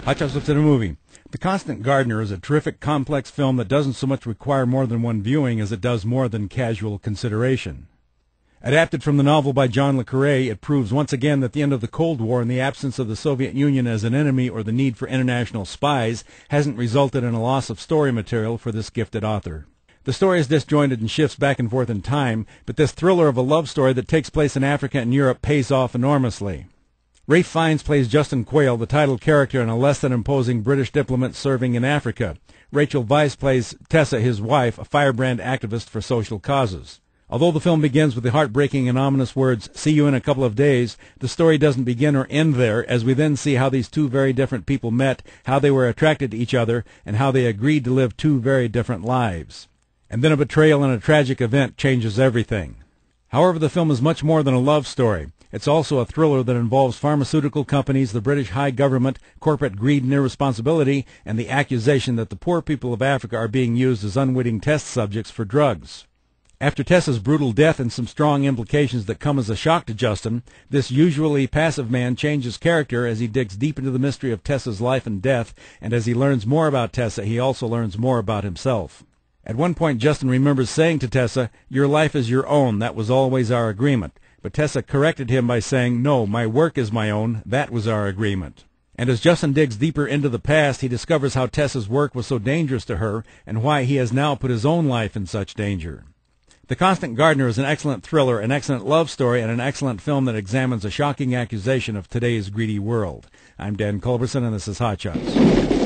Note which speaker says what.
Speaker 1: Hot Shots What's in a Movie. The Constant Gardener is a terrific, complex film that doesn't so much require more than one viewing as it does more than casual consideration. Adapted from the novel by John Le Carre, it proves once again that the end of the Cold War and the absence of the Soviet Union as an enemy or the need for international spies hasn't resulted in a loss of story material for this gifted author. The story is disjointed and shifts back and forth in time, but this thriller of a love story that takes place in Africa and Europe pays off enormously. Fiennes plays Justin Quayle, the title character in a less than imposing British diplomat serving in Africa. Weisz plays Tessa, his wife, a firebrand activist for social causes. Although the film begins with the heartbreaking and ominous words, "See you in a couple of days," the story doesn't begin or end there, as we then see how these two very different people met, how they were attracted to each other, and how they agreed to live two very different lives. And then a betrayal and a tragic event changes everything. However, the film is much more than a love story. It's also a thriller that involves pharmaceutical companies, the British high government, corporate greed and irresponsibility, and the accusation that the poor people of Africa are being used as unwitting test subjects for drugs. After Tessa's brutal death and some strong implications that come as a shock to Justin, this usually passive man changes character as he digs deep into the mystery of Tessa's life and death, and as he learns more about Tessa, he also learns more about himself. At one point, Justin remembers saying to Tessa, "Your life is your own, that was always our agreement." But Tessa corrected him by saying, "No, my work is my own, that was our agreement." And as Justin digs deeper into the past, he discovers how Tessa's work was so dangerous to her, and why he has now put his own life in such danger. The Constant Gardener is an excellent thriller, an excellent love story, and an excellent film that examines a shocking accusation of today's greedy world. I'm Dan Culberson, and this is Hot Shots.